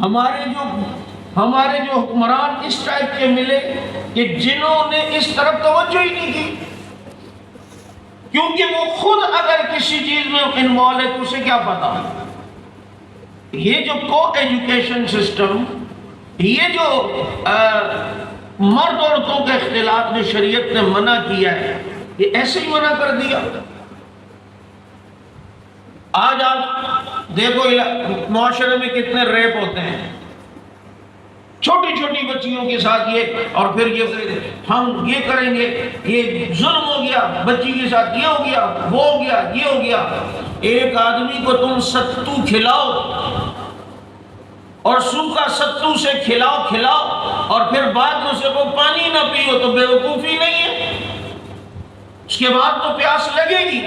ہمارے جو حکمران اس ٹائپ کے ملے کہ جنہوں نے اس طرف توجہ ہی نہیں کی، کیونکہ وہ خود اگر کسی چیز میں انوالو ہے تو اسے کیا پتا۔ یہ جو کو ایجوکیشن سسٹم، یہ جو مرد عورتوں کے اختلاط جو شریعت نے منع کیا ہے، یہ ایسے ہی منع کر دیا۔ آج آپ دیکھو معاشرے میں کتنے ریپ ہوتے ہیں، چھوٹی چھوٹی بچیوں کے ساتھ یہ، اور پھر یہ ہم یہ کریں گے، یہ ظلم ہو گیا، بچی کے ساتھ یہ ہو گیا، وہ ہو گیا، یہ ہو گیا۔ ایک آدمی کو تم ستو کھلاؤ اور سوکھا ستو سے کھلاؤ اور پھر بعد میں اسے کو پانی نہ پیو تو بے وقوفی نہیں ہے؟ اس کے بعد تو پیاس لگے گی۔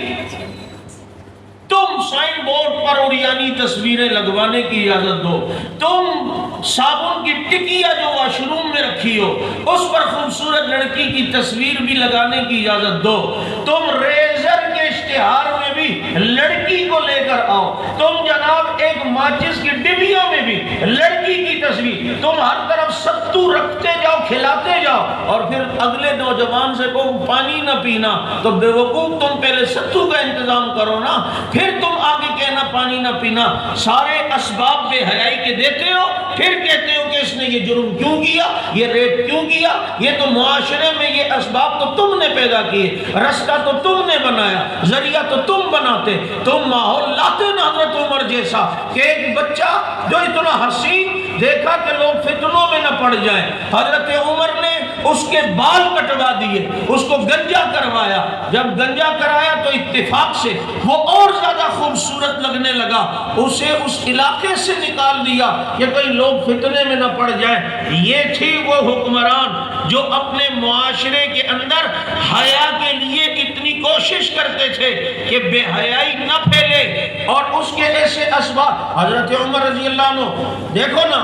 تم سائن بورڈ پر عریانی تصویریں لگوانے کی اجازت دو، تم صابن کی ٹکیا جو واش روم میں رکھی ہو اس پر خوبصورت لڑکی کی تصویر بھی لگانے کی اجازت دو، تم ریزر کے اشتہار میں بھی لڑکی کو لے کر آؤ، تم جناب ایک ماچس کی ڈبیا میں بھی لڑکی کی تصویر، تم ہر طرف ستو رکھتے جاؤ، کھلاتے جاؤ، اور پھر اگلے نوجوان سے کو پانی نہ پینا تو بے وقوف تم پہلے ستو کا انتظام کرو نا، پھر تم آگے کہنا پانی نہ پینا۔ سارے اسباب بے حیائی کے دیتے ہو، پھر کہتے ہو کہ اس نے یہ جرم کیوں کیا، یہ ریپ کیوں کیا۔ یہ تو معاشرے میں یہ اسباب تو تم نے پیدا کیے، رستہ تو تم نے بنایا، ذریعہ تو تم بناتے، تم ماحول لاتے نا حضرت عمر جیسا کہ ایک بچہ جو اتنا حسین دیکھا کہ لوگ فتنوں میں نہ پڑ جائیں، حضرت عمر نے اس کے بال کٹوا دیے، اس کو گنجا کروایا، جب گنجا کرایا تو اتفاق سے وہ اور زیادہ خوبصورت لگنے لگا، اسے اس علاقے سے نکال دیا کہ کئی لوگ فتنے میں نہ پڑ جائیں۔ یہ تھی وہ حکمران جو اپنے معاشرے کے اندر حیا کے لیے اتنی کوشش کرتے تھے کہ بے حیائی نہ پھیلے، اور اس کے ایسے اسباب۔ حضرت عمر رضی اللہ عنہ دیکھو نا،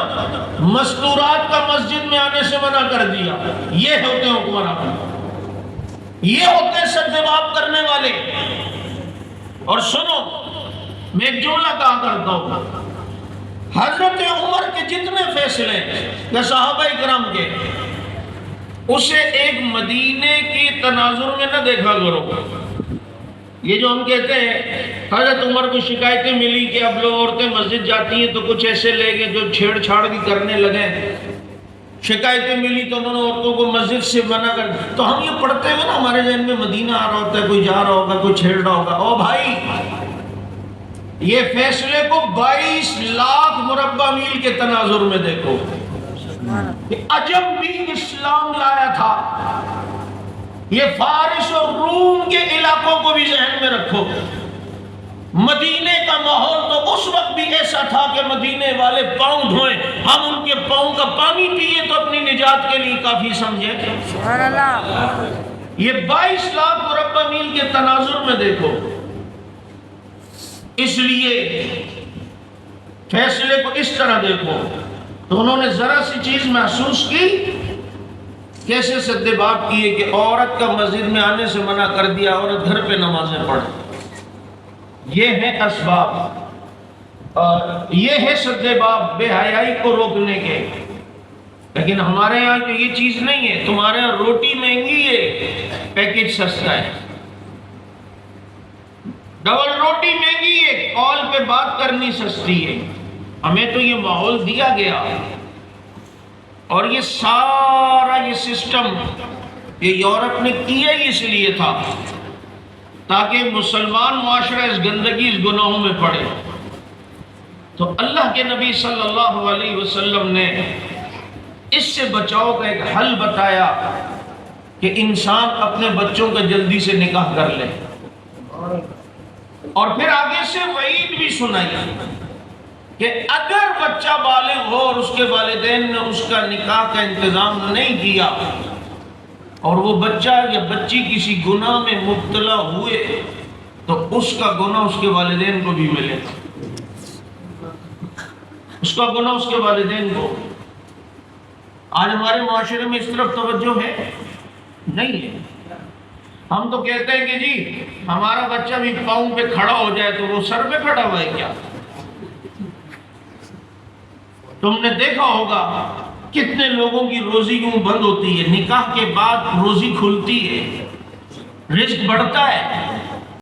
مستورات کا مسجد میں آنے سے منع کر دیا۔ یہ ہوتے ہیں حکمران، یہ ہوتے ہیں سدباب کرنے والے۔ اور سنو، میں ایک جملہ کہا کرتا ہوں، حضرت عمر کے جتنے فیصلے یا صحابہ کرام کے، اسے ایک مدینے کی تناظر میں نہ دیکھا کرو۔ یہ جو ہم کہتے ہیں حضرت عمر کو شکایتیں ملی کہ اب لوگ عورتیں مسجد جاتی ہیں تو کچھ ایسے لے گئے جو چھیڑ چھاڑ بھی کرنے لگے، شکایتیں ملی تو انہوں نے عورتوں کو مسجد سے منع کر، تو ہم یہ پڑھتے ہوئے نا ہمارے ذہن میں مدینہ آ رہا ہوتا ہے، کوئی جا رہا ہوگا، کوئی چھیڑ رہا ہوگا۔ او بھائی، یہ فیصلے کو 22 لاکھ مربع میل کے تناظر میں دیکھو کہ عجب بھی اسلام لایا تھا۔ یہ فارس اور روم کے علاقوں کو بھی ذہن میں رکھو۔ مدینے کا ماحول تو اس وقت بھی ایسا تھا کہ مدینے والے پاؤں دھوئیں، ہم ان کے پاؤں کا پانی پیے تو اپنی نجات کے لیے کافی سمجھے۔ سبحان اللہ۔ یہ 22 لاکھ مربع میل کے تناظر میں دیکھو۔ اس لیے فیصلے کو اس طرح دیکھو تو انہوں نے ذرا سی چیز محسوس کی، کیسے سدباب کیے کہ عورت کا مسجد میں آنے سے منع کر دیا، عورت گھر پہ نمازیں پڑھے۔ یہ ہے اسباب، اور یہ ہے سدباب بے حیائی کو روکنے کے۔ لیکن ہمارے یہاں تو یہ چیز نہیں ہے، تمہارے یہاں روٹی مہنگی ہے، پیکج سستا ہے، ڈبل روٹی مہنگی ہے، کال پہ بات کرنی سستی ہے۔ ہمیں تو یہ ماحول دیا گیا، اور یہ سارا یہ سسٹم یہ یورپ نے کیا ہی اس لیے تھا تاکہ مسلمان معاشرہ اس گندگی اس گناہوں میں پڑے۔ تو اللہ کے نبی صلی اللہ علیہ وسلم نے اس سے بچاؤ کا ایک حل بتایا کہ انسان اپنے بچوں کا جلدی سے نکاح کر لے، اور پھر آگے سے وعید بھی سنائی کہ اگر بچہ بالغ ہو اور اس کے والدین نے اس کا نکاح کا انتظام نہیں کیا اور وہ بچہ یا بچی کسی گناہ میں مبتلا ہوئے تو اس کا گناہ اس کے والدین کو بھی ملے گا، اس کا گناہ اس کے والدین کو۔ آج ہمارے معاشرے میں اس طرف توجہ ہے نہیں ہے۔ ہم تو کہتے ہیں کہ جی ہمارا بچہ بھی پاؤں پہ کھڑا ہو جائے تو وہ سر پہ کھڑا ہوا ہے کیا؟ تم نے دیکھا ہوگا کتنے لوگوں کی روزی یوں بند ہوتی ہے، نکاح کے بعد روزی کھلتی ہے، رزق بڑھتا ہے،